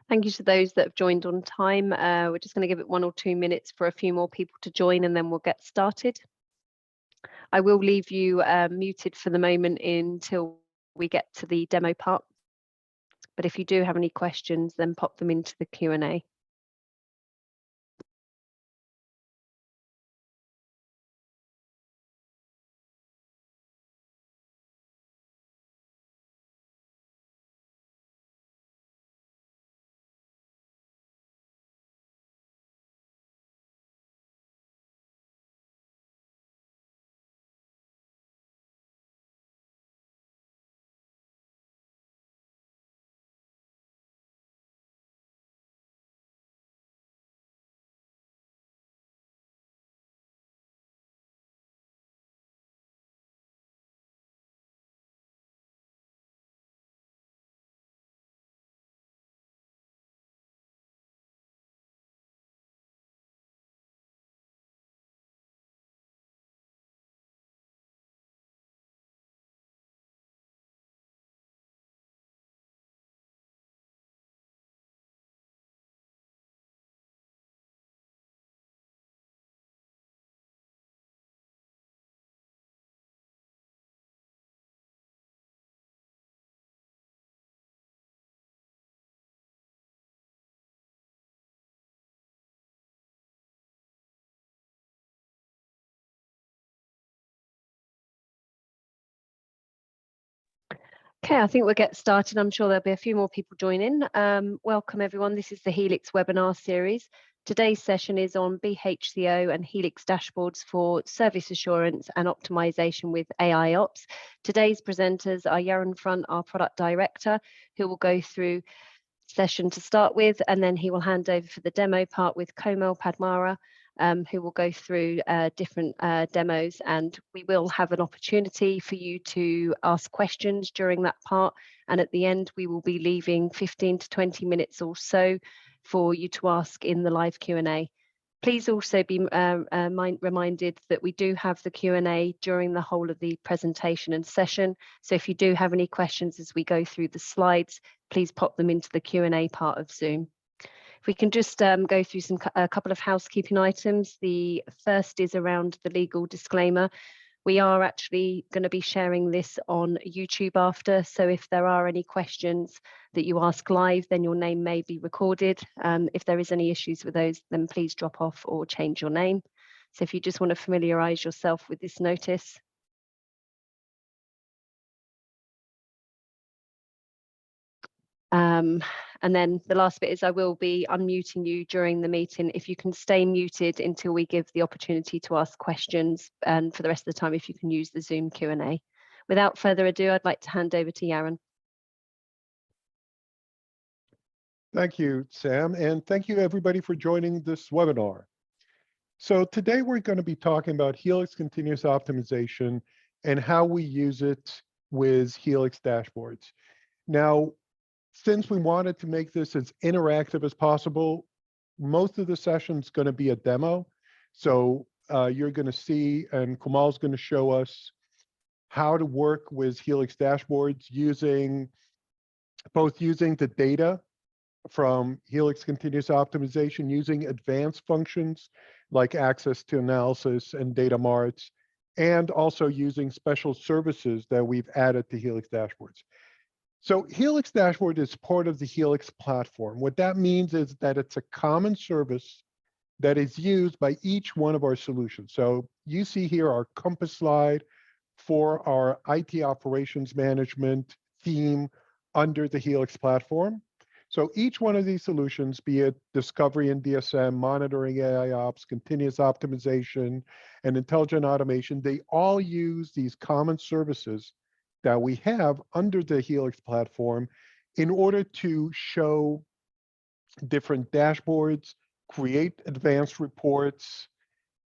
Thank you to those that have joined on time. We're just going to give it 1 or 2 minutes for a few more people to join, and then we'll get started. I will leave you muted for the moment until we get to the demo part. But if you do have any questions, then pop them into the Q&A. Okay, I think we'll get started. I'm sure there'll be a few more people joining. Welcome everyone. This is the Helix webinar series. Today's session is on BHCO and Helix Dashboards for service assurance and optimization with AIOps. Today's presenters are Yaron Front, our product director, who will go through session to start with, and then he will hand over for the demo part with Komal Padmara, who will go through different demos, and we will have an opportunity for you to ask questions during that part, and at the end we will be leaving 15 to 20 minutes or so for you to ask in the live Q&A. Please also be reminded that we do have the Q&A during the whole of the presentation and session, so if you do have any questions as we go through the slides, please pop them into the Q&A part of Zoom. If we can just go through a couple of housekeeping items. The first is around the legal disclaimer. We are actually going to be sharing this on YouTube after, so if there are any questions that you ask live, then your name may be recorded. If there is any issues with those, then please drop off or change your name. So if you just want to familiarise yourself with this notice. And then the last bit is I will be unmuting you during the meeting. If you can stay muted until we give the opportunity to ask questions, and for the rest of the time, if you can use the Zoom Q&A. Without further ado, I'd like to hand over to Yaron. Thank you, Sam, and thank you everybody for joining this webinar. So today we're going to be talking about Helix Continuous Optimization and how we use it with Helix Dashboards. Now, since we wanted to make this as interactive as possible, most of the session is going to be a demo. So you're going to see, and Kamal's going to show us how to work with Helix Dashboards using the data from Helix Continuous Optimization, using advanced functions like access to analysis and data-marts, and also using special services that we've added to Helix Dashboards. So Helix Dashboard is part of the Helix platform. What that means is that it's a common service that is used by each one of our solutions. So you see here our compass slide for our IT operations management theme under the Helix platform. So each one of these solutions, be it discovery and DSM, monitoring AIOps, continuous optimization, and intelligent automation, they all use these common services that we have under the Helix platform in order to show different dashboards, create advanced reports.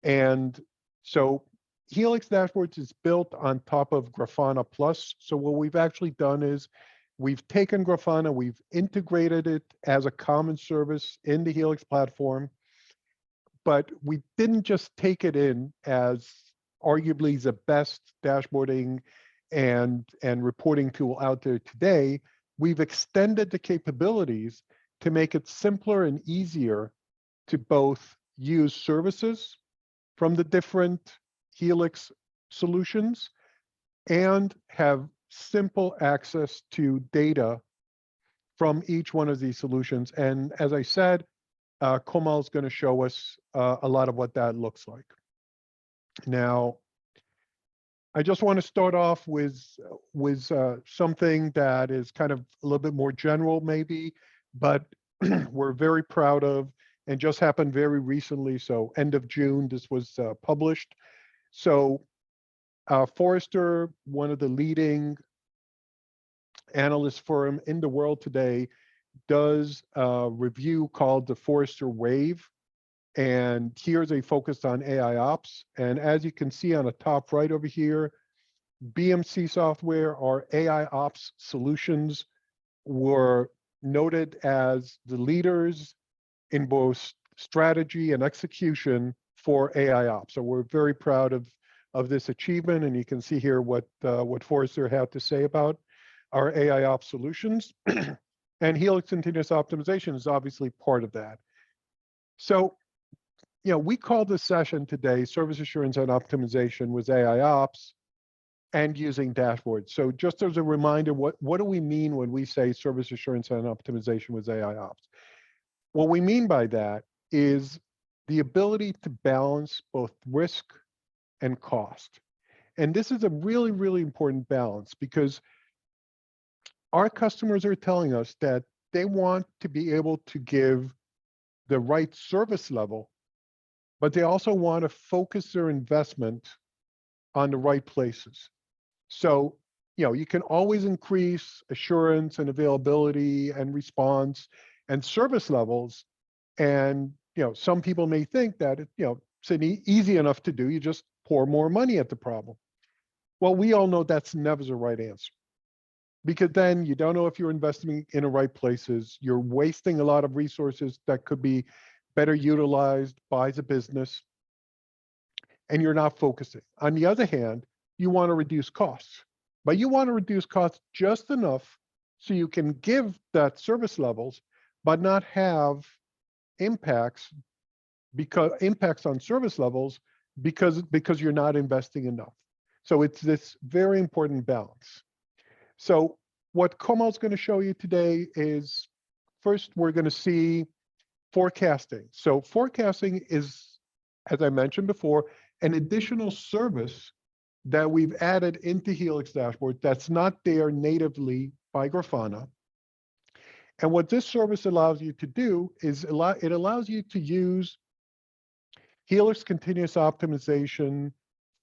And so Helix Dashboards is built on top of Grafana Plus. So what we've actually done is we've taken Grafana, we've integrated it as a common service in the Helix platform, but we didn't just take it in as arguably the best dashboarding and reporting tool out there today. We've extended the capabilities to make it simpler and easier to both use services from the different Helix solutions and have simple access to data from each one of these solutions. And as I said, Komal is going to show us a lot of what that looks like. Now, I just want to start off with something that is kind of a little bit more general maybe, but we're very proud of and just happened very recently. So end of June, this was published. So Forrester, one of the leading analyst firm in the world today, does a review called the Forrester Wave. And here's a focus on AIOps. And as you can see on the top right over here, BMC software or AIOps solutions were noted as the leaders in both strategy and execution for AIOps. So we're very proud of this achievement, and you can see here what Forrester had to say about our AIOps solutions. And Helix Continuous Optimization is obviously part of that. So, we call this session today Service Assurance and Optimization with AIOps and using dashboards. So just as a reminder, what do we mean when we say Service Assurance and Optimization with AIOps? What we mean by that is the ability to balance both risk and cost. And this is a really, really important balance because our customers are telling us that they want to be able to give the right service level, but they also want to focus their investment on the right places. So, you can always increase assurance and availability and response and service levels. And, some people may think that, it's easy enough to do. You just pour more money at the problem. Well, we all know that's never the right answer, because then you don't know if you're investing in the right places. You're wasting a lot of resources that could be better utilized by the business, and you're not focusing. On the other hand, you want to reduce costs, but you want to reduce costs just enough so you can give that service levels, but not have impacts on service levels because you're not investing enough. So it's this very important balance. So what Komal's going to show you today is, first, we're going to see forecasting. So forecasting is, as I mentioned before, an additional service that we've added into Helix Dashboard that's not there natively by Grafana. And what this service allows you to do is it allows you to use Helix Continuous Optimization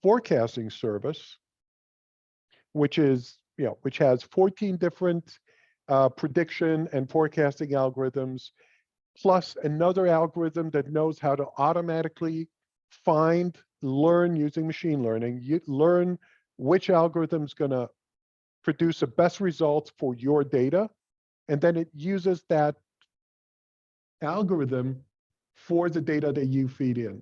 forecasting service, which has 14 different prediction and forecasting algorithms, plus another algorithm that knows how to automatically learn using machine learning, learn which algorithm is going to produce the best results for your data, and then it uses that algorithm for the data that you feed in.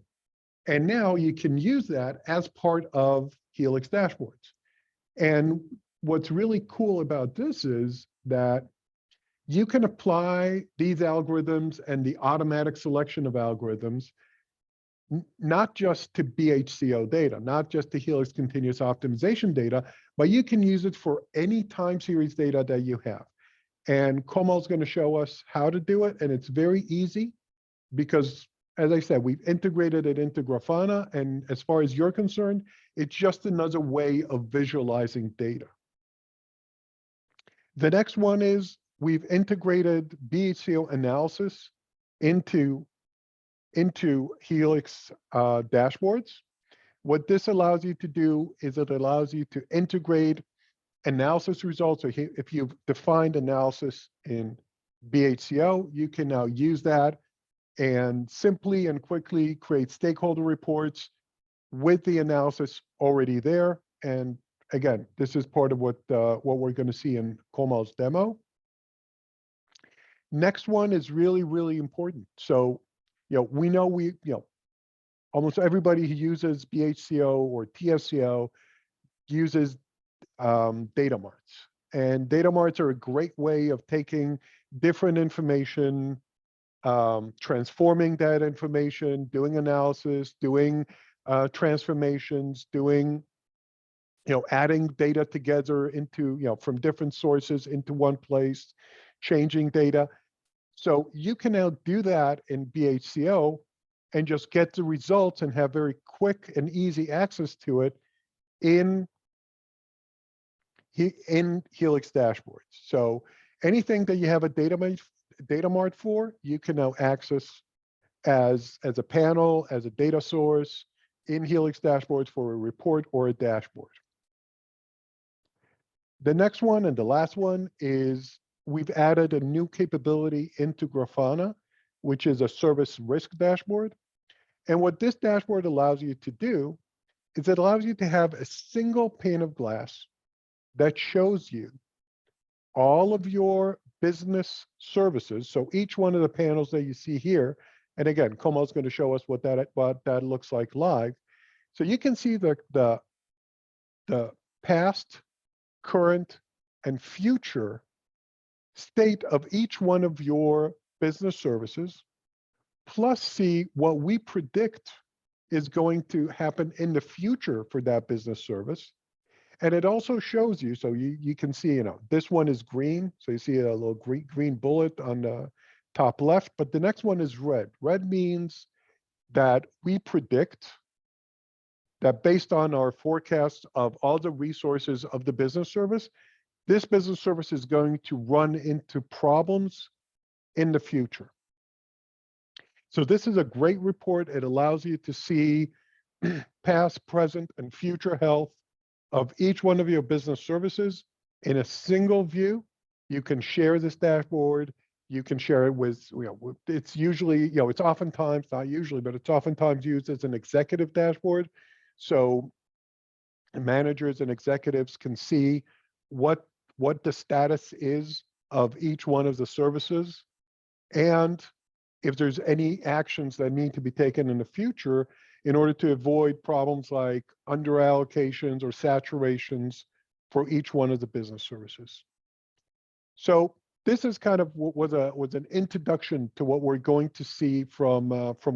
And now you can use that as part of Helix Dashboards. And what's really cool about this is that you can apply these algorithms and the automatic selection of algorithms not just to BHCO data, not just to Helix Continuous Optimization data, but you can use it for any time series data that you have. And Komal's going to show us how to do it, and it's very easy because, as I said, we've integrated it into Grafana, and as far as you're concerned, it's just another way of visualizing data. The next one is we've integrated BHCO analysis into Helix dashboards. What this allows you to do is it allows you to integrate analysis results. So if you've defined analysis in BHCO, you can now use that and simply and quickly create stakeholder reports with the analysis already there. And again, this is part of what we're going to see in Komal's demo. Next one is really, really important. So, we know almost everybody who uses BHCO or TSCO uses data marts. And data marts are a great way of taking different information, transforming that information, doing analysis, doing transformations, doing, adding data together into, from different sources into one place, changing data. So you can now do that in BHCO and just get the results and have very quick and easy access to it in Helix Dashboards. So anything that you have a data-mart for, you can now access as a panel, as a data source in Helix Dashboards for a report or a dashboard. The next one and the last one is we've added a new capability into Grafana, which is a service risk dashboard. And what this dashboard allows you to do is it allows you to have a single pane of glass that shows you all of your business services. So each one of the panels that you see here, and again, Komal's going to show us what that looks like live. So you can see the past, current, and future state of each one of your business services, plus see what we predict is going to happen in the future for that business service. And it also shows you, so you can see, this one is green. So you see a little green bullet on the top left, but the next one is red. Red means that we predict that based on our forecast of all the resources of the business service, this business service is going to run into problems in the future. So this is a great report. It allows you to see past, present, and future health of each one of your business services in a single view. You can share this dashboard. You can share it with, it's usually, it's oftentimes, not usually, but it's oftentimes used as an executive dashboard. So managers and executives can see what the status is of each one of the services, and if there's any actions that need to be taken in the future in order to avoid problems like underallocations or saturations for each one of the business services. So this is kind of what was an introduction to what we're going to see from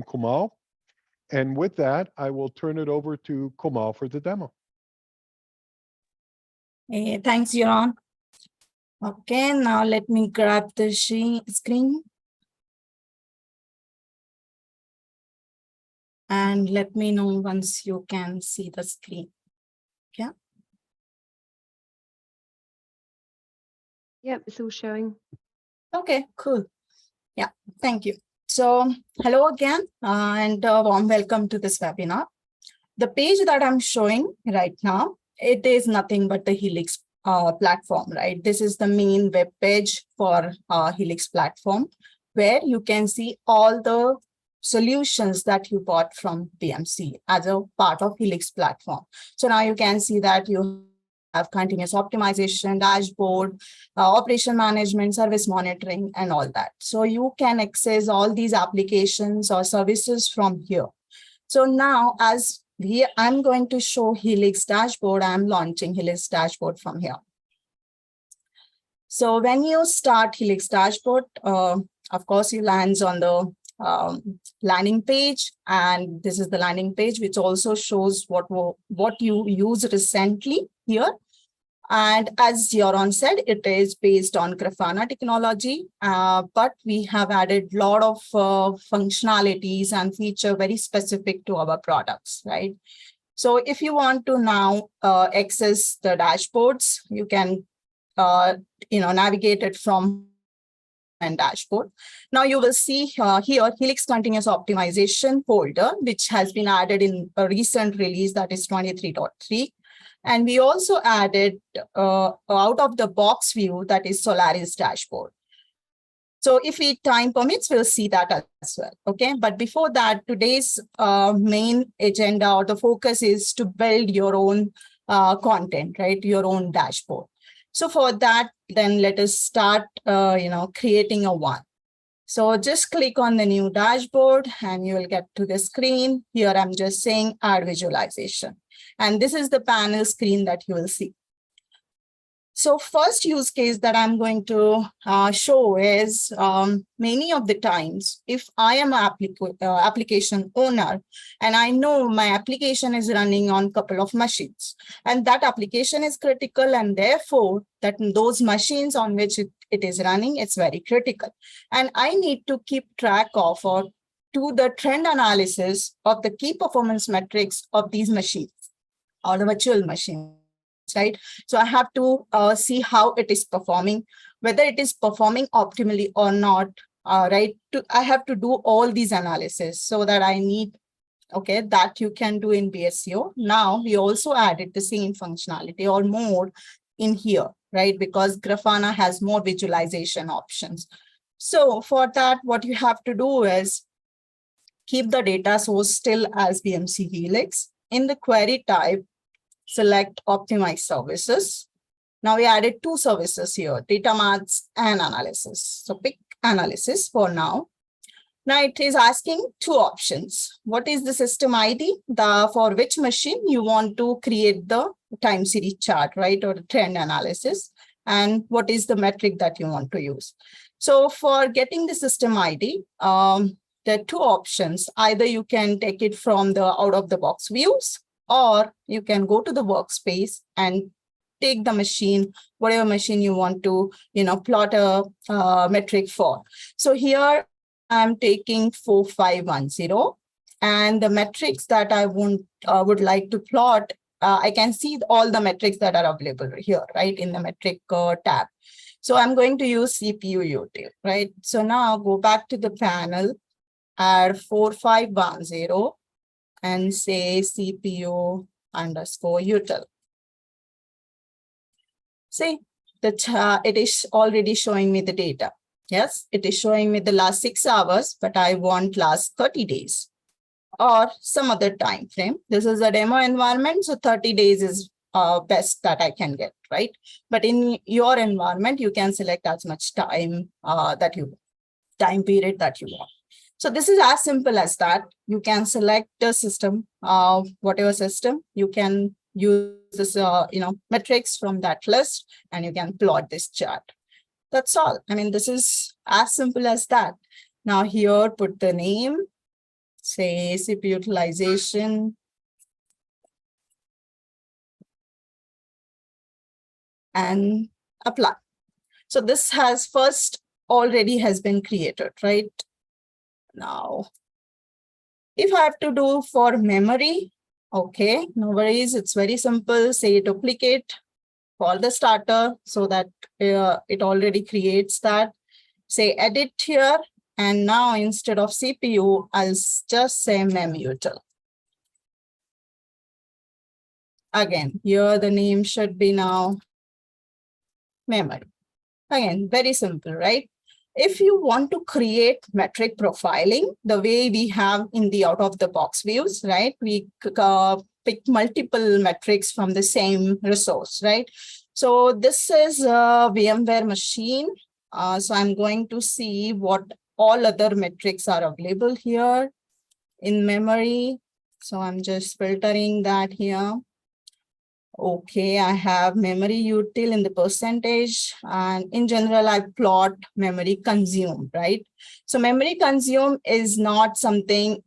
Komal. And with that, I will turn it over to Komal for the demo. Hey, thanks, Yaron. Okay, now let me grab the screen. And let me know once you can see the screen. Yeah. Yep, it's all showing. Okay, cool. Yeah, thank you. So hello again, and a warm welcome to this webinar. The page that I'm showing right now, it is nothing but the Helix platform, right? This is the main web page for Helix platform, where you can see all the solutions that you bought from BMC as a part of Helix platform. So now you can see that you have continuous optimization, dashboard, operation management, service monitoring, and all that. So you can access all these applications or services from here. So now, as I'm going to show Helix Dashboard, I'm launching Helix Dashboard from here. So when you start Helix Dashboard, of course, you land on the landing page, and this is the landing page, which also shows what you used recently here. And as Yaron said, it is based on Grafana technology, but we have added a lot of functionalities and feature very specific to our products, right? So if you want to now access the dashboards, you can navigate it from and dashboard. Now you will see here Helix Continuous Optimization folder, which has been added in a recent release, that is 23.3. And we also added out of the box view, that is Solaris dashboard. So if time permits, we'll see that as well. Okay, but before that, today's main agenda or the focus is to build your own content, right? Your own dashboard. So for that, then let us start, creating a one. So just click on the new dashboard and you will get to the screen. Here I'm just saying add visualization. And this is the panel screen that you will see. So first use case that I'm going to show is many of the times, if I am an application owner and I know my application is running on a couple of machines and that application is critical, and therefore that those machines on which it is running, it's very critical. And I need to keep track of or do the trend analysis of the key performance metrics of these machines or the virtual machine. Right. So I have to see how it is performing, whether it is performing optimally or not. Right. I have to do all these analysis so that I need, okay, that you can do in BHCO. Now we also added the same functionality or more in here, right? Because Grafana has more visualization options. So for that, what you have to do is keep the data source still as BMC Helix. In the query type, select optimize services. Now we added two services here, data-marts and analysis. So pick analysis for now. Now it is asking two options. What is the system ID? For which machine you want to create the time series chart, right? Or the trend analysis. And what is the metric that you want to use? So for getting the system ID, there are two options. Either you can take it from the out-of-the-box views, or you can go to the workspace and take the machine, whatever machine you want to, plot a metric for. So here I'm taking 4510, and the metrics that I would like to plot, I can see all the metrics that are available here, right, in the metric tab. So I'm going to use CPU util, right? So now go back to the panel, add 4510, and say CPU underscore util. See, it is already showing me the data. Yes, it is showing me the last 6 hours, but I want last 30 days or some other time frame. This is a demo environment, so 30 days is best that I can get, right? But in your environment, you can select as much time time period that you want. So this is as simple as that. You can select the system, whatever system, you can use this, metrics from that list, and you can plot this chart. That's all. I mean, this is as simple as that. Now here, put the name, say CPU utilization, and apply. So this has already has been created, right? Now, if I have to do for memory, okay, no worries. It's very simple. Say duplicate for the starter so that it already creates that. Say edit here. And now instead of CPU, I'll just say memutil. Again, here the name should be now memory. Again, very simple, right? If you want to create metric profiling, the way we have in the out-of-the-box views, right? We pick multiple metrics from the same resource, right? So this is a VMware machine. So I'm going to see what all other metrics are available here in memory. So I'm just filtering that here. Okay, I have memory util in the percentage, and in general, I plot memory consumed, right? So memory consumed is not something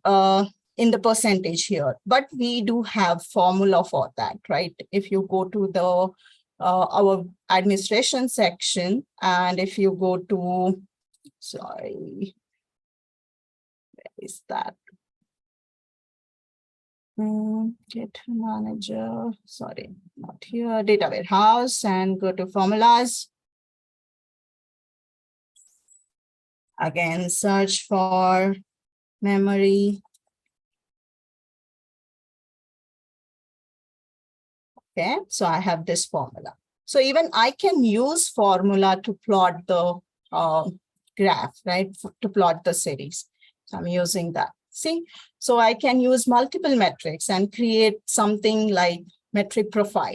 in the percentage here, but we do have formula for that, right? If you go to the our administration section, and if you go to, sorry, where is that? Get manager, sorry, not here, data warehouse, and go to formulas. Again, search for memory. Okay, so I have this formula. So even I can use formula to plot the graph, right? To plot the series. So I'm using that. See, so I can use multiple metrics and create something like metric profile.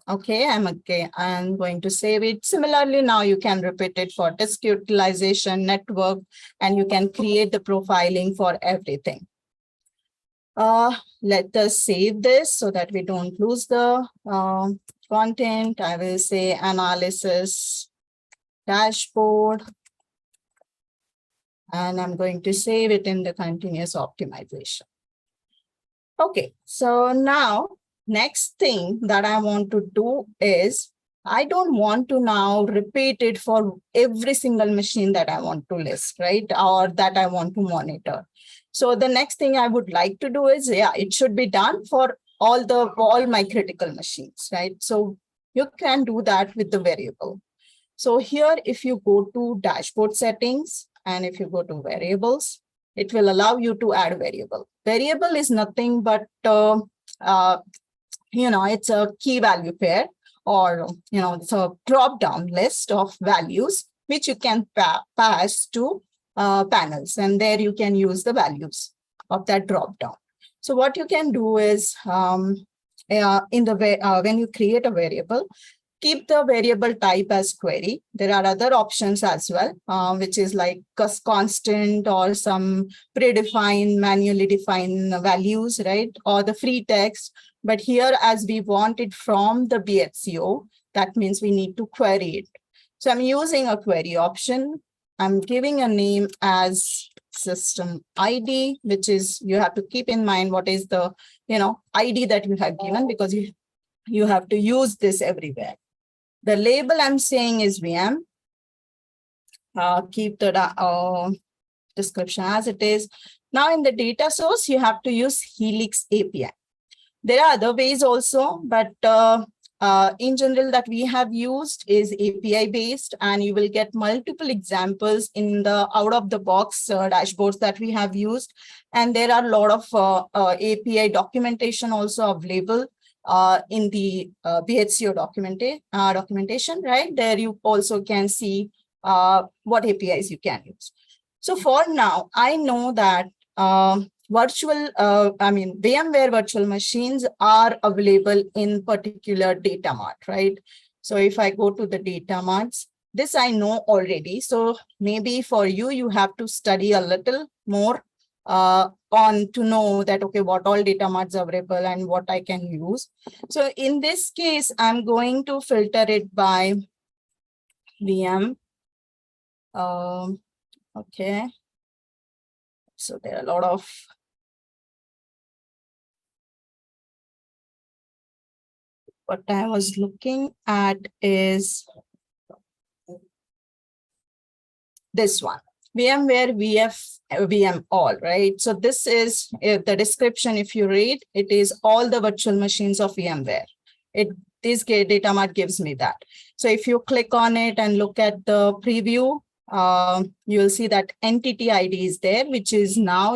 Okay, I'm going to save it. Similarly, now you can repeat it for disk utilization, network, and you can create the profiling for everything. Let us save this so that we don't lose the content. I will say analysis dashboard, and I'm going to save it in the continuous optimization. Okay, so now next thing that I want to do is I don't want to now repeat it for every single machine that I want to list, right? Or that I want to monitor. So the next thing I would like to do is, yeah, it should be done for all my critical machines, right? So you can do that with the variable. So here, if you go to dashboard settings and if you go to variables, it will allow you to add variable. Variable is nothing but, it's a key value pair, or, it's a drop-down list of values which you can pass to panels, and there you can use the values of that drop-down. So what you can do is, when you create a variable, keep the variable type as query. There are other options as well, which is like constant or some predefined, manually defined values, right? Or the free text. But here, as we want it from the BHCO, that means we need to query it. So I'm using a query option. I'm giving a name as system ID, which is, you have to keep in mind what is the, ID that you have given, because you have to use this everywhere. The label I'm saying is VM. Keep the description as it is. Now in the data source, you have to use Helix API. There are other ways also, but in general that we have used is API based, and you will get multiple examples in the out of the box dashboards that we have used. And there are a lot of API documentation also available in the BHCO documentation, right? There you also can see what APIs you can use. So for now, I know that VMware virtual machines are available in particular data-mart, right? So if I go to the data-marts, this I know already. So maybe for you, you have to study a little more on to know that, okay, what all data marts are available and what I can use. So in this case, I'm going to filter it by VM. Okay. So there are a lot of what I was looking at is this one. VMware VM all, right? So this is the description. If you read, it is all the virtual machines of VMware. This data mart gives me that. So if you click on it and look at the preview, you'll see that entity ID is there, which is now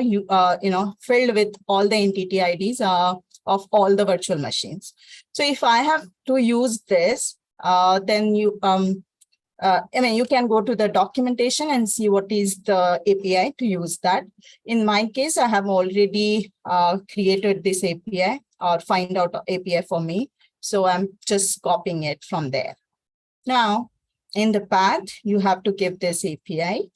filled with all the entity IDs of all the virtual machines. So if I have to use this, then you can go to the documentation and see what is the API to use that. In my case, I have already created this API or find out API for me. So I'm just copying it from there. Now, in the path, you have to give this API.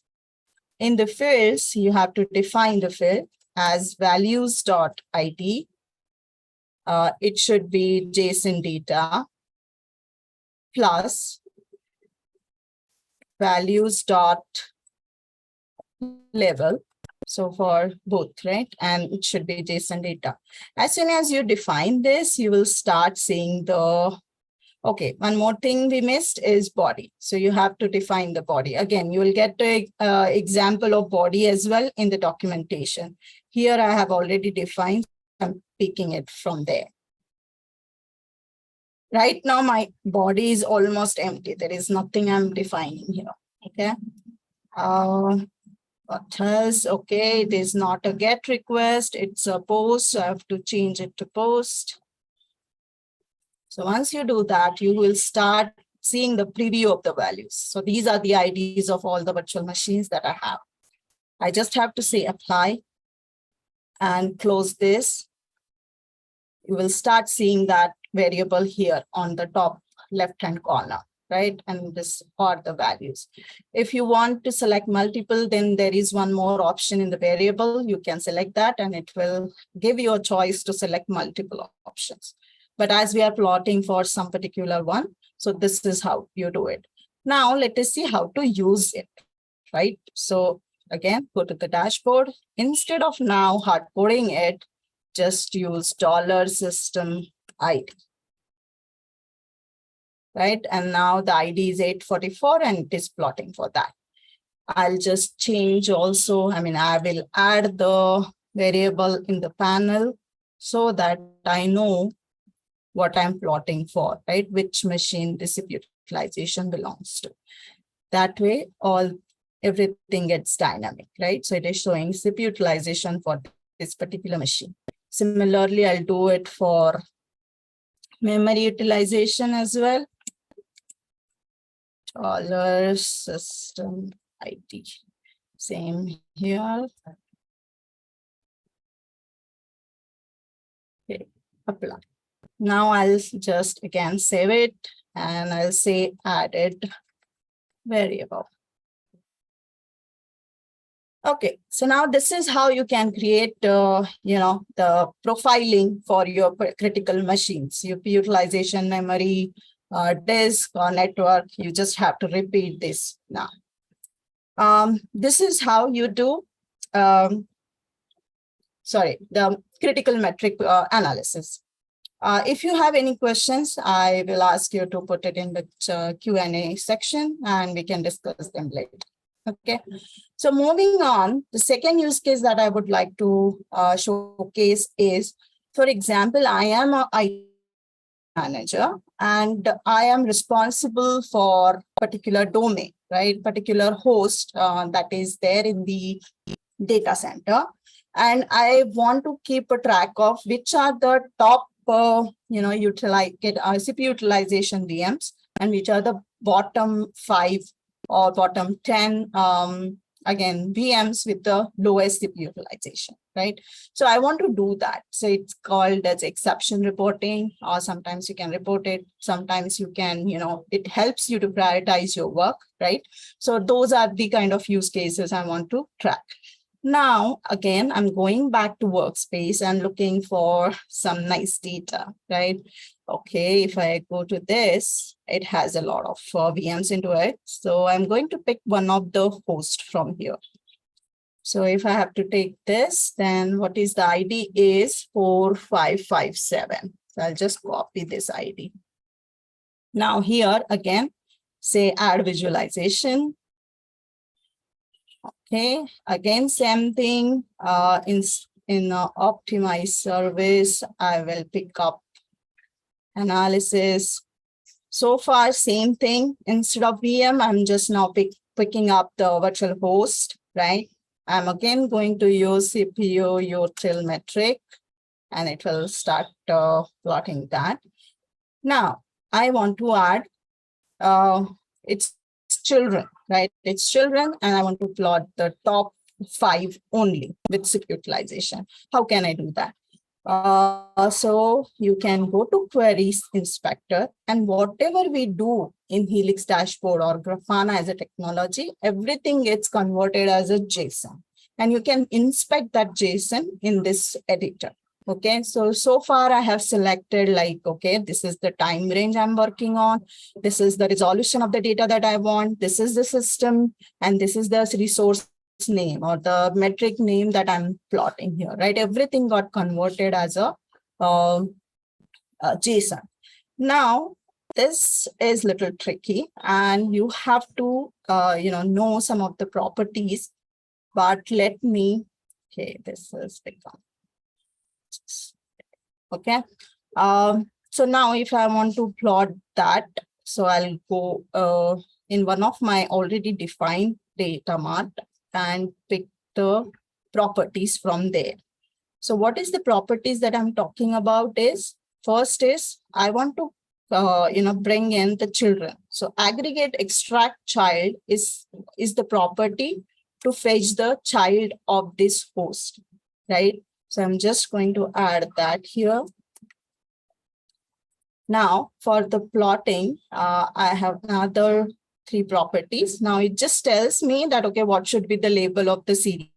In the fields, you have to define the field as values.id. It should be JSON data plus values.level. So for both, right? And it should be JSON data. As soon as you define this, you will start seeing the, okay, one more thing we missed is body. So you have to define the body. Again, you will get the example of body as well in the documentation. Here I have already defined, I'm picking it from there. Right now, my body is almost empty. There is nothing I'm defining here, okay? What else? Okay, it is not a GET request. It's a post. So I have to change it to post. So once you do that, you will start seeing the preview of the values. So these are the IDs of all the virtual machines that I have. I just have to say apply and close this. You will start seeing that variable here on the top left-hand corner. right? And this are the values. If you want to select multiple, then there is one more option in the variable. You can select that and it will give you a choice to select multiple options. But as we are plotting for some particular one, so this is how you do it. Now let us see how to use it, right? So again, go to the dashboard. Instead of now hard coding it, just use $system ID. Right? And now the ID is 844 and it is plotting for that. I'll just change also, I will add the variable in the panel so that I know what I'm plotting for, right? Which machine this utilization belongs to. That way, everything gets dynamic, right? So it is showing SIP utilization for this particular machine. Similarly, I'll do it for memory utilization as well. $system ID. Same here. Okay, apply. Now I'll just again save it and I'll say added variable. Okay, so now this is how you can create, the profiling for your critical machines, your utilization, memory, disk or network. You just have to repeat this now. This is how you do, the critical metric analysis. If you have any questions, I will ask you to put it in the Q&A section and we can discuss them later. Okay, so moving on, the second use case that I would like to showcase is, for example, I am an IT manager and I am responsible for particular domain, right? Particular host that is there in the data center. And I want to keep a track of which are the top, CPU utilization VMs and which are the bottom 5 or bottom 10, again, VMs with the lowest CPU utilization, right? So I want to do that. So it's called as exception reporting, or sometimes you can report it. Sometimes you can, it helps you to prioritize your work, right? So those are the kind of use cases I want to track. Now, again, I'm going back to workspace and looking for some nice data, right? Okay, if I go to this, it has a lot of VMs into it. So I'm going to pick one of the hosts from here. So if I have to take this, then what is the ID is 4557. So I'll just copy this ID. Now here again, say add visualization. Okay, again, same thing. In optimize service, I will pick up analysis. So far, same thing. Instead of VM, I'm just now picking up the virtual host, right? I'm again going to use CPU util metric, and it will start plotting that. Now, I want to add its children, right? It's children, and I want to plot the top 5 only with SIP utilization. How can I do that? So you can go to queries inspector, and whatever we do in Helix Dashboard or Grafana as a technology, everything gets converted as a JSON, and you can inspect that JSON in this editor. Okay, so far I have selected okay, this is the time range I'm working on. This is the resolution of the data that I want. This is the system, and this is the resource name or the metric name that I'm plotting here, right? Everything got converted as a JSON. Now, this is a little tricky, and you have to, know some of the properties. But let me, okay, this is become. Okay, so now if I want to plot that, so I'll go in one of my already defined data-mart and pick the properties from there. So what is the properties that I'm talking about is, first is I want to bring in the children. So aggregate extract child is the property to fetch the child of this host, right? So I'm just going to add that here. Now for the plotting, I have another 3 properties. Now it just tells me that, okay, what should be the label of the series?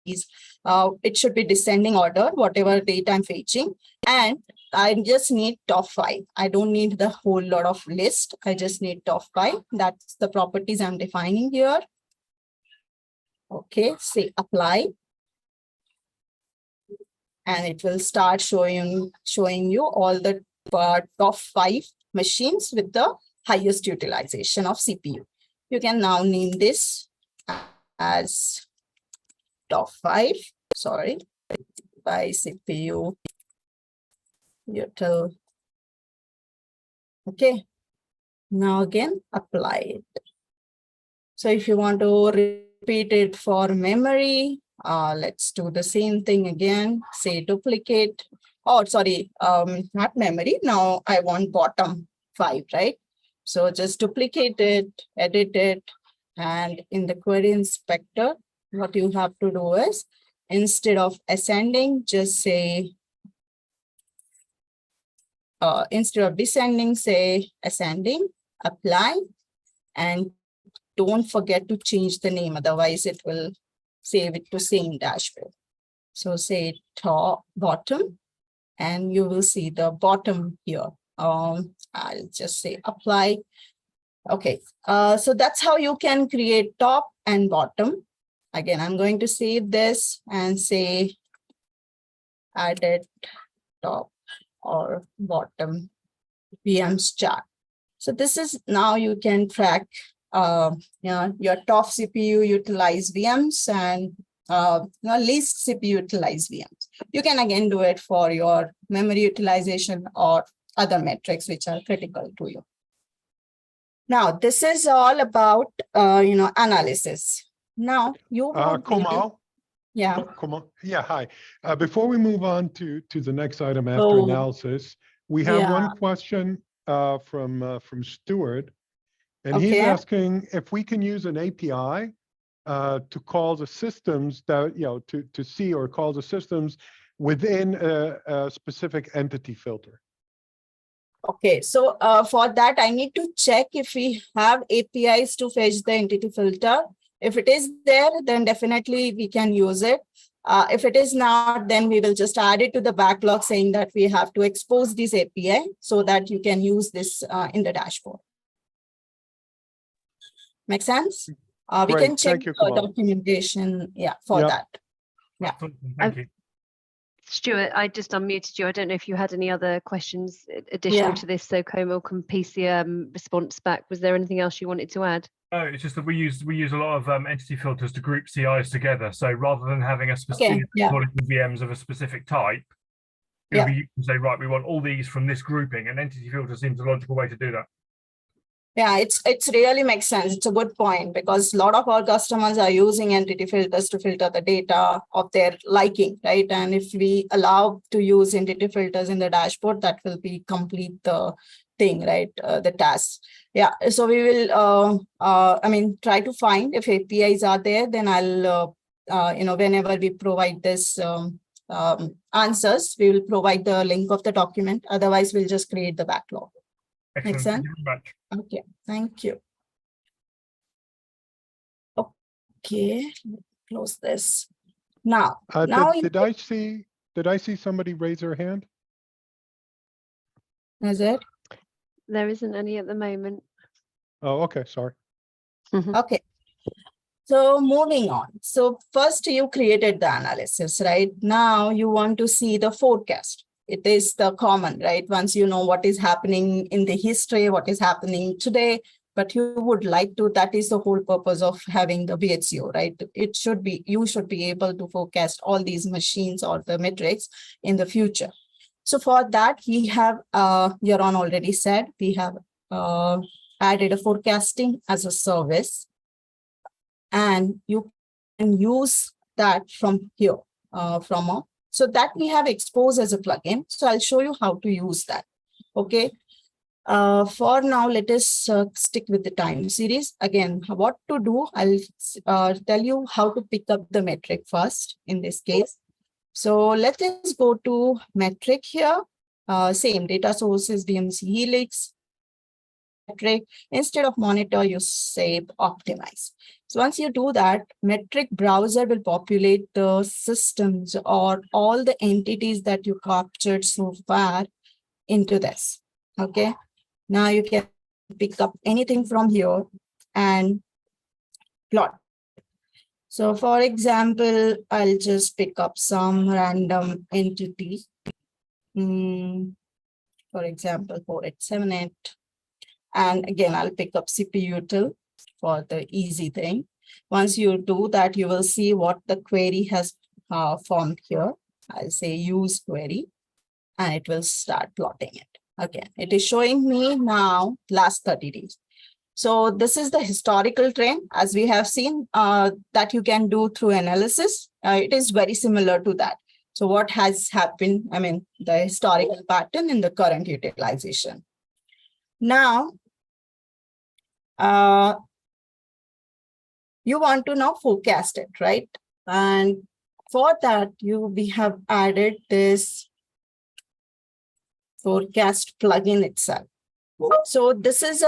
It should be descending order, whatever data I'm fetching. And I just need top 5. I don't need the whole lot of list. I just need top 5. That's the properties I'm defining here. Okay, say apply. And it will start showing you all the top 5 machines with the highest utilization of CPU. You can now name this as top 5, sorry, by CPU util. Okay, now again, apply it. So if you want to repeat it for memory, let's do the same thing again, say duplicate. Oh, sorry, not memory. Now I want bottom 5, right? So just duplicate it, edit it, and in the query inspector, what you have to do is, instead of ascending, just say, instead of descending, say ascending, apply, and don't forget to change the name, otherwise it will save it to same dashboard. So say top, bottom, and you will see the bottom here. I'll just say apply. Okay, so that's how you can create top and bottom. Again, I'm going to save this and say added top or bottom VMs chart. So this is now you can track your top CPU utilized VMs and least CPU utilized VMs. You can again do it for your memory utilization or other metrics which are critical to you. Now, this is all about analysis. Now you Komal. Yeah. Komal. Yeah, hi. Before we move on to the next item after analysis, we have one question from Stuart, and he's asking if we can use an API to call the systems that, to see or call the systems within a specific entity filter. Okay, so for that, I need to check if we have APIs to fetch the entity filter. If it is there, then definitely we can use it. If it is not, then we will just add it to the backlog saying that we have to expose this API so that you can use this in the dashboard. Make sense? We can check the documentation for that. Yeah. Thank you. Stuart, I just unmuted you. I don't know if you had any other questions additional to this, so Komal can piece the response back. Was there anything else you wanted to add? No, it's just that we use a lot of entity filters to group CIs together. So rather than having a specific VMs of a specific type, you can say, right, we want all these from this grouping, and entity filter seems a logical way to do that. Yeah, it's really makes sense. It's a good point because a lot of our customers are using entity filters to filter the data of their liking, right? And if we allow to use entity filters in the dashboard, that will be complete the thing, right? The task. Yeah, so we will, try to find if APIs are there, then I'll, whenever we provide this answers, we will provide the link of the document. Otherwise, we'll just create the backlog. Excellent. Makes sense? Thank you very much. Okay, thank you. Okay, close this. Now, did I see somebody raise their hand? Is it? There isn't any at the moment. Oh, okay, sorry. Okay. So moving on. So first you created the analysis, right? Now you want to see the forecast. It is the common, right? Once you know what is happening in the history, what is happening today, but you would like to, that is the whole purpose of having the BHCO, right? It should be, you should be able to forecast all these machines or the metrics in the future. So for that, we have, Yaron already said, we have added a forecasting as a service. And you can use that from here, so that we have exposed as a plugin. So I'll show you how to use that. Okay. For now, let us stick with the time series. Again, what to do, I'll tell you how to pick up the metric first in this case. So let us go to metric here. Same data sources, BMC Helix, metric. Instead of monitor, you say optimize. So once you do that, metric browser will populate the systems or all the entities that you captured so far into this. Okay. Now you can pick up anything from here and plot. So for example, I'll just pick up some random entity. For example, 4878. And again, I'll pick up CPU util for the easy thing. Once you do that, you will see what the query has formed here. I'll say use query, and it will start plotting it. Again, it is showing me now last 30 days. So this is the historical trend, as we have seen that you can do through analysis. It is very similar to that. So what has happened, I mean, the historical pattern in the current utilization. Now, you want to now forecast it, right? And for that, we have added this forecast plugin itself. So this is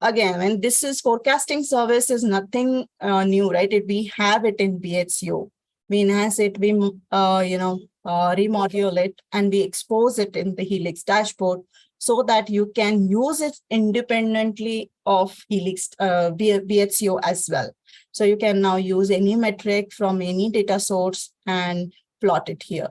again, when this is forecasting service is nothing new, right? We have it in BHCO. We enhance it, we remodule it, and we expose it in the Helix dashboard so that you can use it independently of Helix BHCO as well. So you can now use any metric from any data source and plot it here.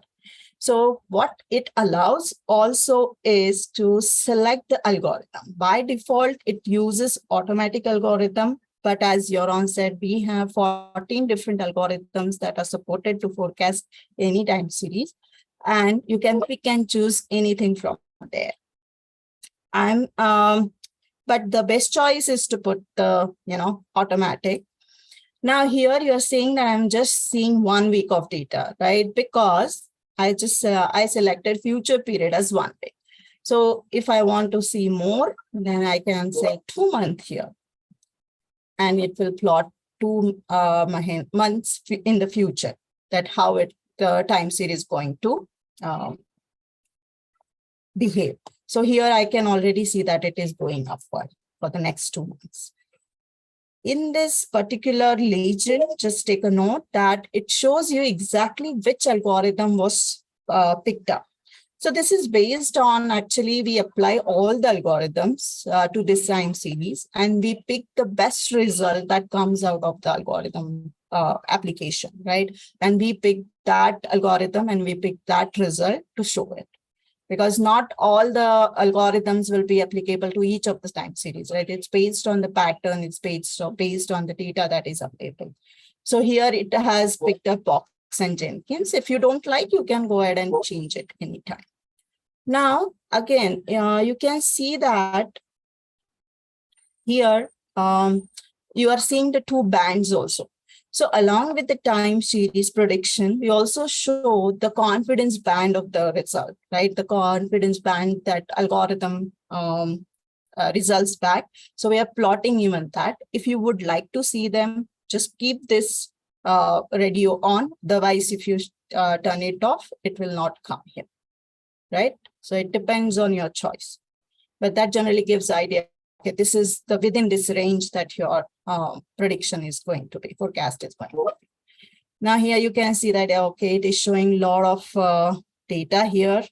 So what it allows also is to select the algorithm. By default, it uses automatic algorithm. But as Joran said, we have 14 different algorithms that are supported to forecast any time series. And you can pick and choose anything from there. But the best choice is to put the, automatic. Now here you're saying that I'm just seeing 1 week of data, right? Because I selected future period as 1 week. So if I want to see more, then I can say 2 months here. And it will plot 2 months in the future, that how the time series is going to behave. So here I can already see that it is going upward for the next 2 months. In this particular legend, just take a note that it shows you exactly which algorithm was picked up. So this is based on, actually, we apply all the algorithms to this time series, and we pick the best result that comes out of the algorithm application, right? And we pick that algorithm and we pick that result to show it. Because not all the algorithms will be applicable to each of the time series, right? It's based on the pattern, it's based on the data that is available. So here it has picked up Box and Jenkins. If you don't like, you can go ahead and change it anytime. Now, again, you can see that here you are seeing the 2 bands also. So along with the time series prediction, we also show the confidence band of the result, right? The confidence band that algorithm results back. So we are plotting even that. If you would like to see them, just keep this radio on. Otherwise, if you turn it off, it will not come here, right? So it depends on your choice. But that generally gives idea. Okay, this is the within this range that your prediction is going to be, forecast is going to be. Now here you can see that, okay, it is showing a lot of data here.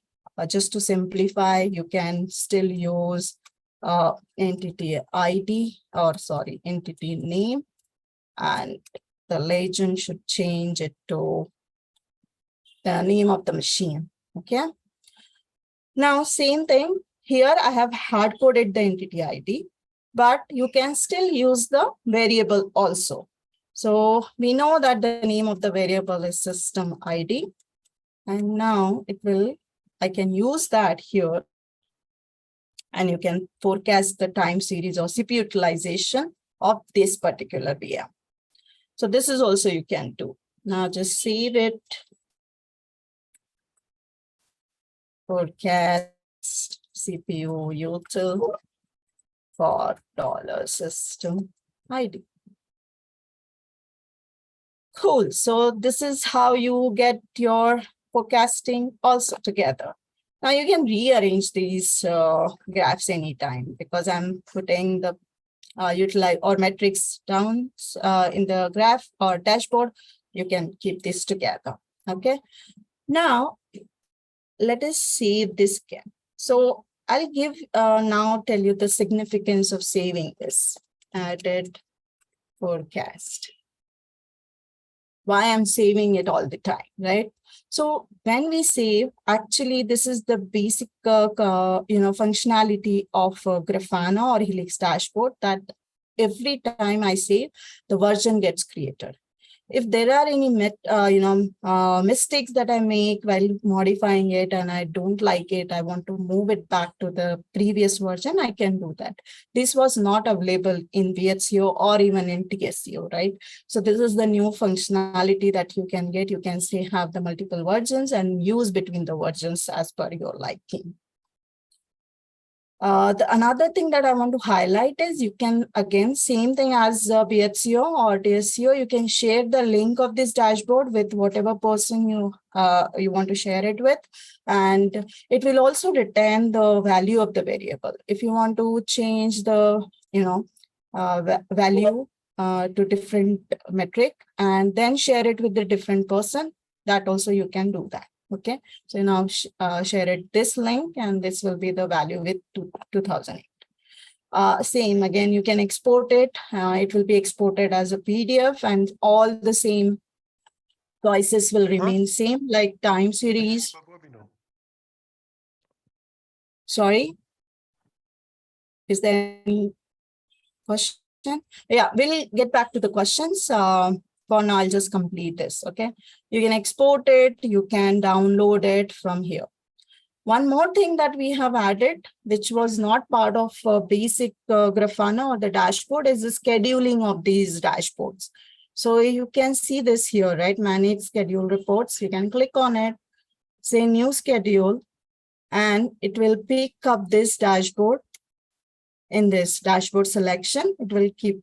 Just to simplify, you can still use entity ID, entity name, and the legend should change it to the name of the machine, okay? Now, same thing. Here I have hard-coded the entity ID, but you can still use the variable also. So we know that the name of the variable is system ID. And now I can use that here. And you can forecast the time series or CPU utilization of this particular VM. So this is also you can do. Now just save it. Forecast CPU util for $system ID. Cool. So this is how you get your forecasting also together. Now you can rearrange these graphs anytime, because I'm putting the utilize or metrics down in the graph or dashboard. You can keep this together. Okay. Now let us save this again. So I'll give now tell you the significance of saving this. Added forecast. Why I'm saving it all the time, right? So when we save, actually, this is the basic, functionality of Grafana or Helix Dashboard, that every time I save, the version gets created. If there are any mistakes that I make while modifying it and I don't like it, I want to move it back to the previous version, I can do that. This was not available in BHCO or even in TSCO, right? So this is the new functionality that you can get. You can say have the multiple versions and use between the versions as per your liking. Another thing that I want to highlight is you can, again, same thing as BHCO or TSCO, you can share the link of this dashboard with whatever person you want to share it with. And it will also retain the value of the variable. If you want to change the, value to different metric and then share it with the different person, that also you can do that. Okay, so now share it this link, and this will be the value with 2008. Same again, you can export it. It will be exported as a PDF, and all the same choices will remain same, like time series. Sorry, is there any question? Yeah, we'll get back to the questions. For now, I'll just complete this, okay? You can export it, you can download it from here. One more thing that we have added, which was not part of basic Grafana or the dashboard, is the scheduling of these dashboards. So you can see this here, right? Manage schedule reports. You can click on it, say new schedule, and it will pick up this dashboard. In this dashboard selection, it will keep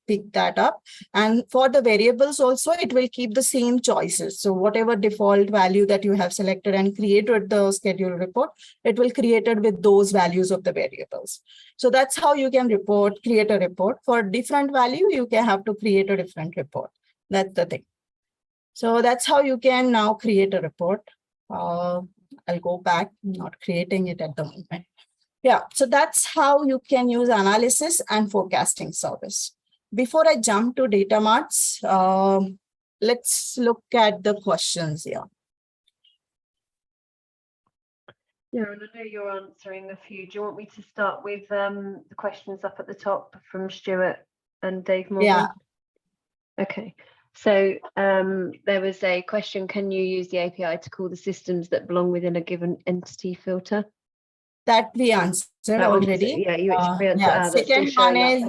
pick that up. And for the variables also, it will keep the same choices. So whatever default value that you have selected and created the schedule report, it will create it with those values of the variables. So that's how you can create a report. For different value, you can have to create a different report. That's the thing. So that's how you can now create a report. I'll go back, I'm not creating it at the moment. Yeah, so that's how you can use analysis and forecasting service. Before I jump to data marts, let's look at the questions here. Yeah, and I know you're answering a few. Do you want me to start with the questions up at the top from Stuart and Dave Morgan? Yeah. Okay. So there was a question, can you use the API to call the systems that belong within a given entity filter? That we answered already. Yeah, you experienced yeah. Second one is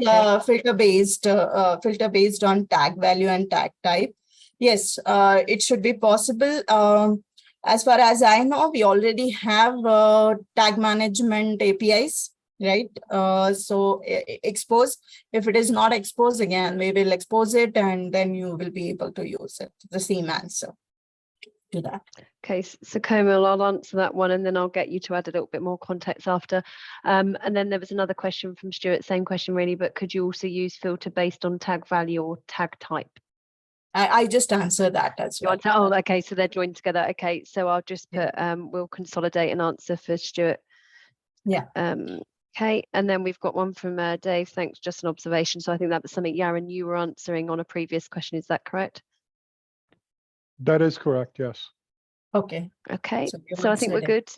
filter based on tag value and tag type. Yes, it should be possible. As far as I know, we already have tag management APIs, right? So expose. If it is not exposed, again, we will expose it, and then you will be able to use it. The same answer to that. Okay, so Komal, I'll answer that one, and then I'll get you to add a little bit more context after. And then there was another question from Stuart, same question really, but could you also use filter based on tag value or tag type? I just answered that as well. Oh, okay, so they're joined together. Okay, so I'll just put, we'll consolidate an answer for Stuart. Yeah. Okay, and then we've got one from Dave. Thanks, just an observation. So I think that was something, Yaron, you were answering on a previous question. Is that correct? That is correct, yes. Okay. Okay, so I think we're good.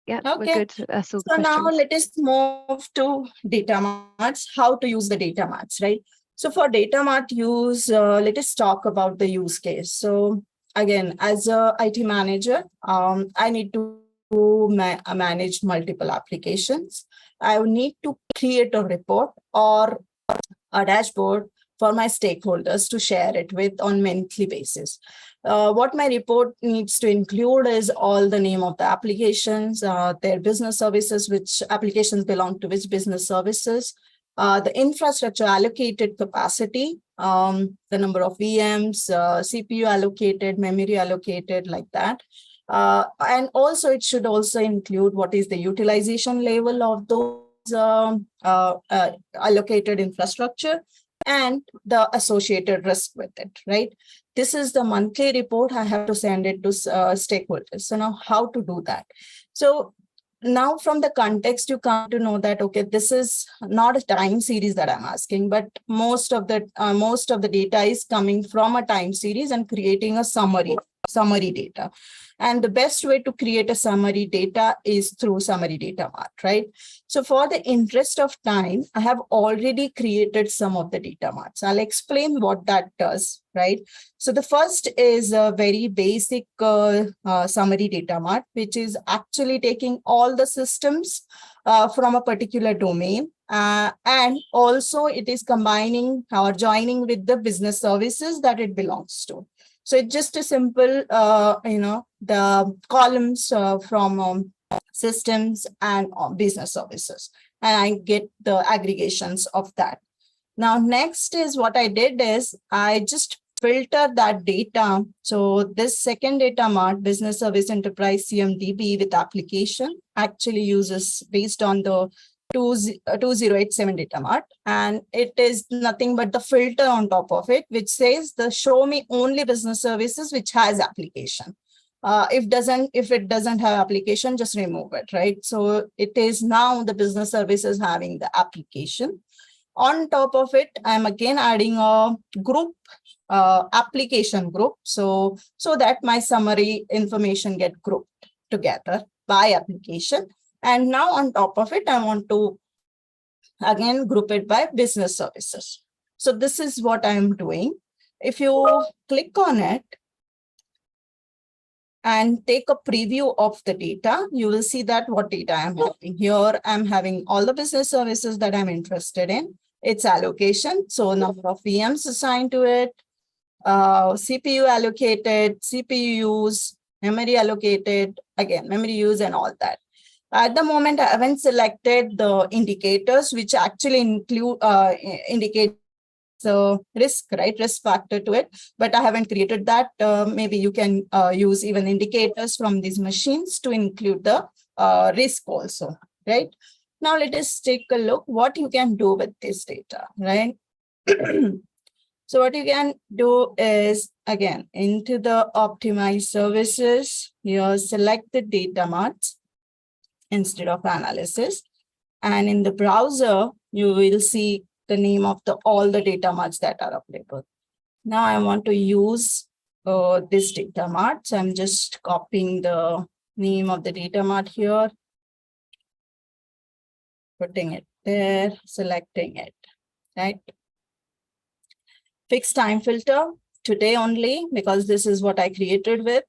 Yeah, okay. We're good. That's all the questions. Now let us move to data marts, how to use the data marts, right? So for data mart use, let us talk about the use case. So again, as a IT manager, I need to manage multiple applications. I need to create a report or a dashboard for my stakeholders to share it with on monthly basis. What my report needs to include is all the name of the applications, their business services, which applications belong to which business services, the infrastructure allocated capacity, the number of VMs, CPU allocated, memory allocated, like that. And also it should also include what is the utilization level of those allocated infrastructure and the associated risk with it, right? This is the monthly report. I have to send it to stakeholders. So now how to do that? So now from the context, you come to know that, okay, this is not a time series that I'm asking, but most of the data is coming from a time series and creating a summary data. And the best way to create a summary data is through summary data-mart, right? So for the interest of time, I have already created some of the data-marts. I'll explain what that does, right? So the first is a very basic summary data-mart, which is actually taking all the systems from a particular domain. And also it is combining or joining with the business services that it belongs to. So it's just a simple, the columns from systems and business services, and I get the aggregations of that. Now, next is what I did is I just filter that data. So this second data mart, business service enterprise CMDB with application, actually uses based on the 2087 data mart, and it is nothing but the filter on top of it, which says the show me only business services which has application. If it doesn't have application, just remove it, right? So it is now the business services having the application. On top of it, I'm again adding a group, application group, so that my summary information get grouped together by application. And now on top of it, I want to again group it by business services. So this is what I'm doing. If you click on it and take a preview of the data, you will see that what data I'm having. Here I'm having all the business services that I'm interested in. Its allocation, so number of VMs assigned to it, CPU allocated, CPU use, memory allocated, again, memory use and all that. At the moment, I haven't selected the indicators, which actually include indicate the risk, right? Risk factor to it, but I haven't created that. Maybe you can use even indicators from these machines to include the risk also, right? Now let us take a look what you can do with this data, right? So what you can do is, again, into the optimize services, you select the data marts instead of analysis. And in the browser, you will see the name of all the data marts that are available. Now I want to use this data mart. So I'm just copying the name of the data mart here, putting it there, selecting it, right? Fixed time filter today only, because this is what I created with.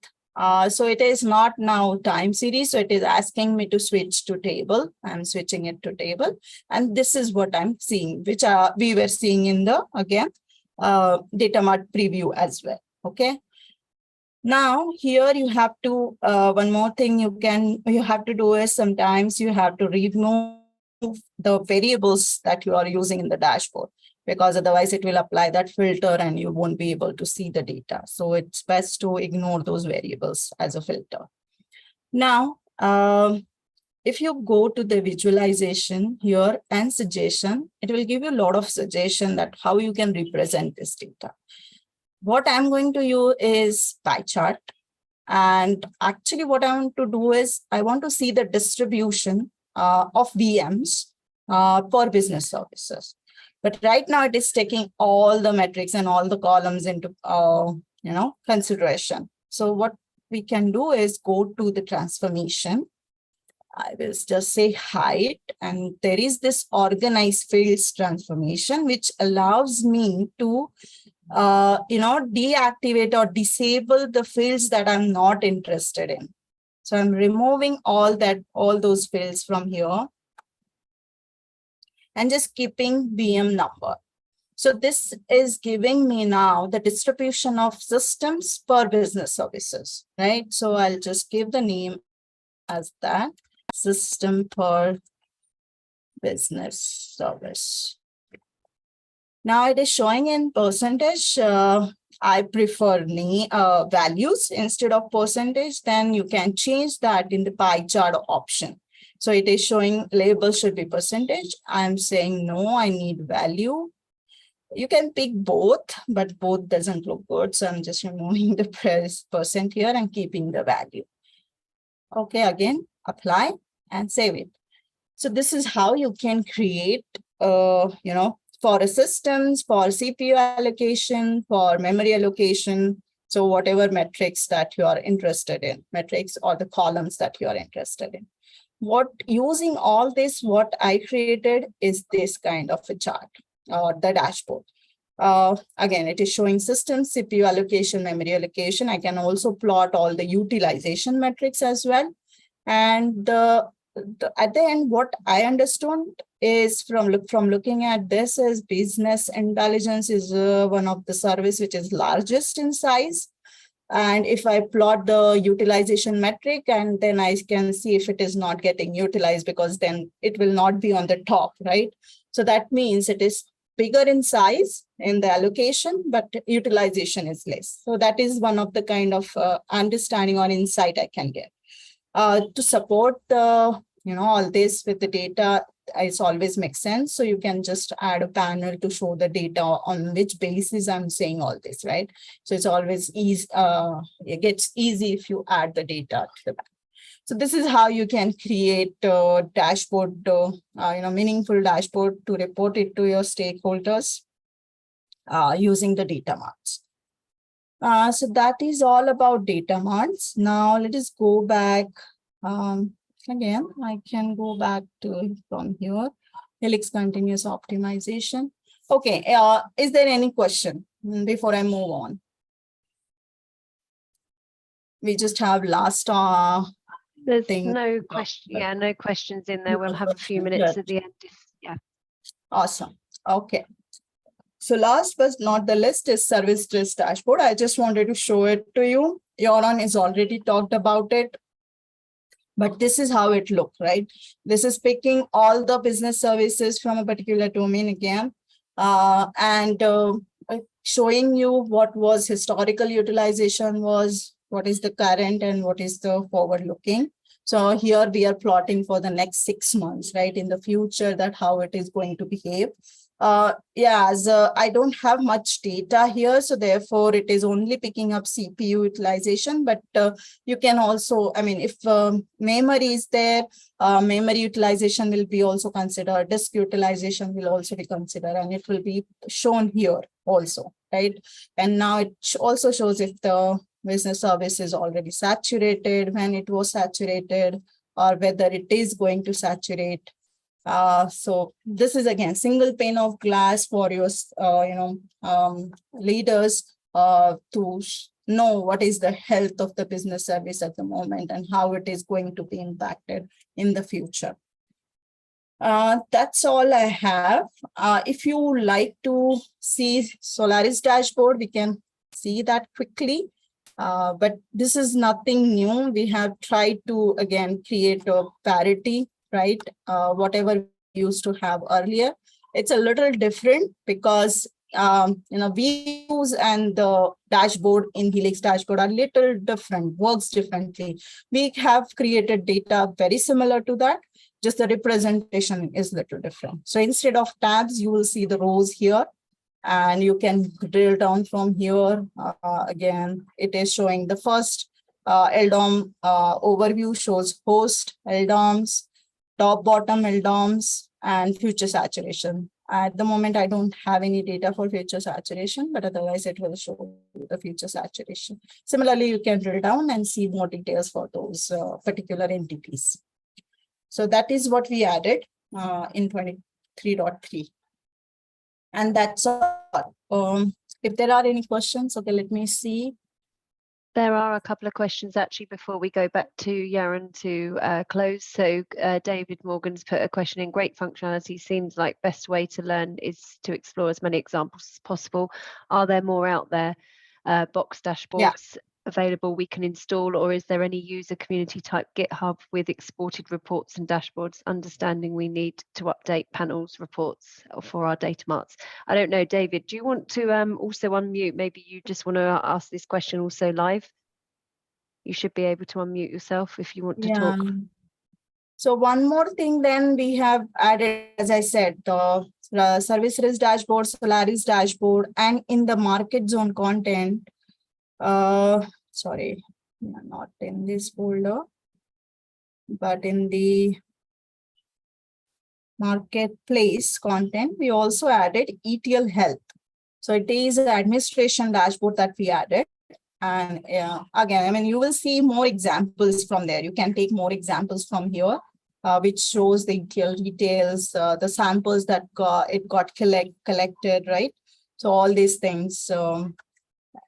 So it is not now time series. So it is asking me to switch to table. I'm switching it to table. And this is what I'm seeing, which we were seeing in the, again, data mart preview as well. Okay. Now here you have to, one more thing you have to do is sometimes you have to remove the variables that you are using in the dashboard, because otherwise it will apply that filter and you won't be able to see the data. So it's best to ignore those variables as a filter. Now, if you go to the visualization here and suggestion, it will give you a lot of suggestion that how you can represent this data. What I'm going to use is pie chart. And actually what I want to do is I want to see the distribution of VMs per business services. But right now it is taking all the metrics and all the columns into consideration. So what we can do is go to the transformation. I will just say hide, and there is this organize fields transformation, which allows me to deactivate or disable the fields that I'm not interested in. So I'm removing all those fields from here and just keeping VM number. So this is giving me now the distribution of systems per business services, right? So I'll just give the name as that, system per business service. Now it is showing in percentage. I prefer values instead of percentage, then you can change that in the pie chart option. So it is showing label should be percentage. I'm saying no, I need value. You can pick both, but both doesn't look good. So I'm just removing the percent here and keeping the value. Okay, again, apply and save it. So this is how you can create, for a systems, for CPU allocation, for memory allocation. So whatever metrics that you are interested in, metrics or the columns that you are interested in. Using all this, what I created is this kind of a chart or the dashboard. Again, it is showing system, CPU allocation, memory allocation. I can also plot all the utilization metrics as well. And at the end, what I understood is from looking at this is business intelligence is one of the service which is largest in size. And if I plot the utilization metric, and then I can see if it is not getting utilized, because then it will not be on the top, right? So that means it is bigger in size in the allocation, but utilization is less. So that is one of the kind of understanding or insight I can get. To support all this with the data, it always makes sense. So you can just add a panel to show the data on which basis I'm saying all this, right? So it's always easy. It gets easy if you add the data to the back. So this is how you can create a dashboard, meaningful dashboard to report it to your stakeholders using the data marts. So that is all about data marts. Now let us go back. Again, I can go back to from here. Helix continuous optimization. Okay, is there any question before I move on? We just have last There's thing. no question. Yeah, no questions in there. We'll have a few minutes at the end. Yeah. Awesome. Okay. So last but not the least is service stress dashboard. I just wanted to show it to you. Joran has already talked about it. But this is how it looks, right? This is picking all the business services from a particular domain again, and showing you what was historical utilization was, what is the current, and what is the forward looking. So here we are plotting for the next 6 months, right? In the future, that how it is going to behave. I don't have much data here, so therefore it is only picking up CPU utilization, but you can also, if memory is there, memory utilization will be also considered, disk utilization will also be considered, and it will be shown here also, right? And now it also shows if the business service is already saturated, when it was saturated, or whether it is going to saturate. So this is again single pane of glass for your leaders to know what is the health of the business service at the moment and how it is going to be impacted in the future. That's all I have. If you like to see Solaris dashboard, we can see that quickly. But this is nothing new. We have tried to again create a parity, right? Whatever we used to have earlier. It's a little different because views and the dashboard in Helix dashboard are little different, works differently. We have created data very similar to that, just the representation is little different. So instead of tabs, you will see the rows here, and you can drill down from here. Again, it is showing the first LDOM overview shows host, LDOMs, top, bottom LDOMs, and future saturation. At the moment, I don't have any data for future saturation, but otherwise it will show the future saturation. Similarly, you can drill down and see more details for those particular entities. So that is what we added in 23.3. And that's all. If there are any questions, okay, let me see. There are a couple of questions actually before we go back to Joran to close. So David Morgan's put a question in. Great functionality. Seems like best way to learn is to explore as many examples as possible. Are there more out there? Box dashboards. available we can install, or is there any user community type GitHub with exported reports and dashboards, understanding we need to update panels reports for our data marts? I don't know, David, do you want to also unmute? Maybe you just want to ask this question also live. You should be able to unmute yourself if you want to talk. So one more thing then we have added, as I said, the service risk dashboard, Solaris dashboard, and in the market zone content, sorry, not in this folder, but in the marketplace content, we also added ETL health. So it is an administration dashboard that we added. And again, I mean, you will see more examples from there. You can take more examples from here, which shows the ETL details, the samples that it got collected, right? So all these things,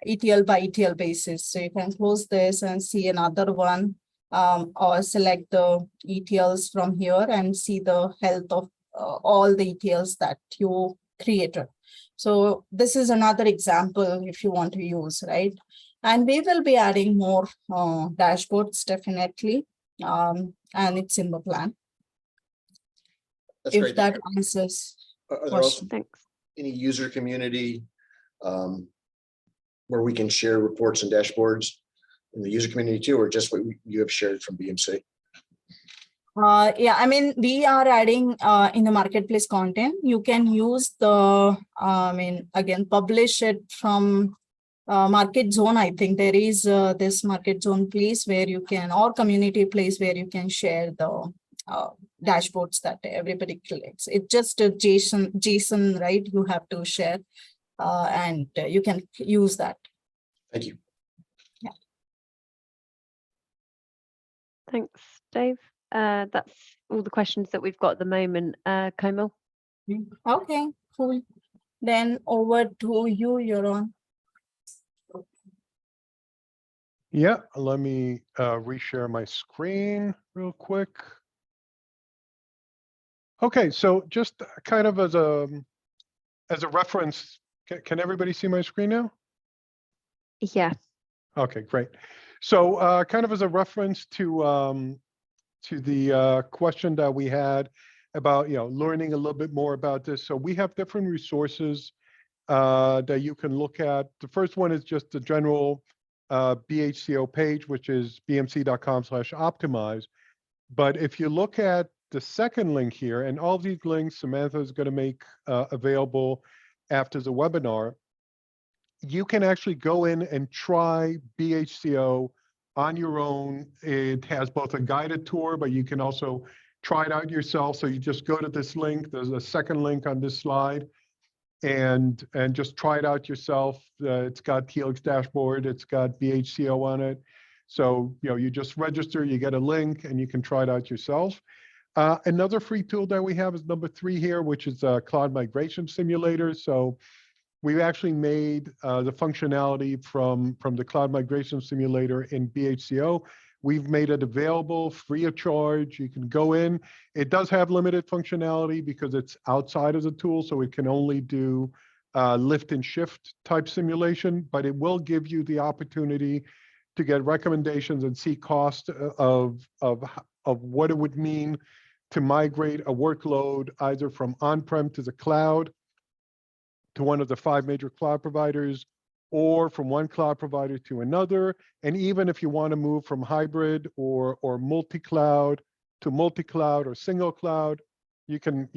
ETL by ETL basis. So you can close this and see another one, or select the ETLs from here and see the health of all the ETLs that you created. So this is another example if you want to use, right? And we will be adding more dashboards, definitely. And it's in the plan. That's if great. that answers. Are there also Thanks. any user community where we can share reports and dashboards in the user community too, or just what you have shared from BMC? Yeah, I mean, we are adding in the marketplace content. You can use the, I mean, again, publish it from market zone. I think there is this market zone place where you can, or community place where you can share the dashboards that everybody collects. It's just a JSON, right? You have to share and you can use that. Thank you. Yeah. Thanks, Dave. That's all the questions that we've got at the moment. Komal? Okay, cool. Then over to you, Yaron. Yeah, let me reshare my screen real quick. Okay, so just kind of as a reference, can everybody see my screen now? Yeah. Okay, great. So kind of as a reference to the question that we had about, learning a little bit more about this. So we have different resources that you can look at. The first one is just the general BHCO page, which is bmc.com/optimize. But if you look at the second link here, and all these links Samantha is going to make available after the webinar, you can actually go in and try BHCO on your own. It has both a guided tour, but you can also try it out yourself. So you just go to this link. There's a second link on this slide, and just try it out yourself. It's got Helix Dashboard. It's got BHCO on it. So you just register, you get a link, and you can try it out yourself. Another free tool that we have is number 3 here, which is a cloud migration simulator. So we've actually made the functionality from the cloud migration simulator in BHCO. We've made it available free of charge. You can go in. It does have limited functionality because it's outside of the tool, so it can only do lift and shift type simulation, but it will give you the opportunity to get recommendations and see cost of what it would mean to migrate a workload either from on-prem to the cloud, to one of the 5 major cloud providers, or from one cloud provider to another. And even if you want to move from hybrid or multi-cloud to multi-cloud or single cloud, you can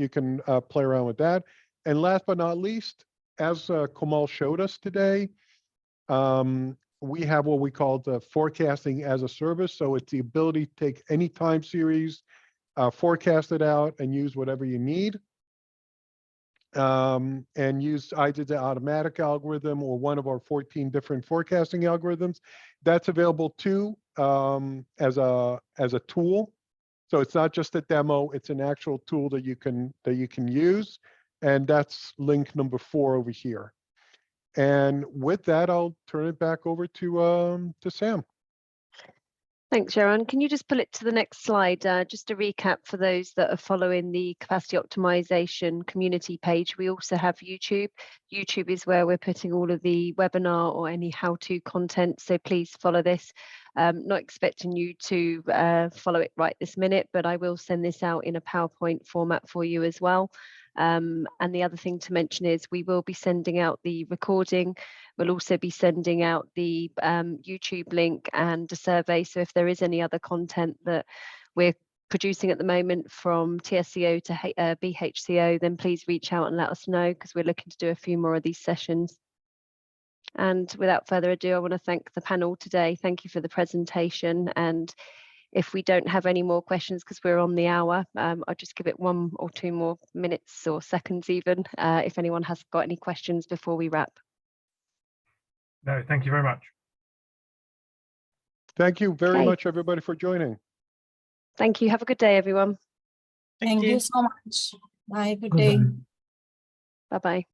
play around with that. And last but not least, as Komal showed us today, we have what we call the forecasting as a service. So it's the ability to take any time series, forecast it out, and use whatever you need. And use either the automatic algorithm or one of our 14 different forecasting algorithms. That's available too as a tool. So it's not just a demo; it's an actual tool that you can use. And that's link number 4 over here. And with that, I'll turn it back over to Sam. Thanks, Sharon. Can you just pull it to the next slide? Just a recap for those that are following the capacity optimization community page. We also have YouTube. YouTube is where we're putting all of the webinar or any how-to content. So please follow this. Not expecting you to follow it right this minute, but I will send this out in a PowerPoint format for you as well. And the other thing to mention is we will be sending out the recording. We'll also be sending out the YouTube link and a survey. So if there is any other content that we're producing at the moment from TSCO to BHCO, then please reach out and let us know, because we're looking to do a few more of these sessions. And without further ado, I want to thank the panel today. Thank you for the presentation. And if we don't have any more questions, because we're on the hour, I'll just give it 1 or 2 more minutes or seconds even, if anyone has got any questions before we wrap. No, thank you very much. Thank you very much, everybody, for joining. Thank you. Have a good day, everyone. Thank you so much. Bye. Good day. Bye-bye.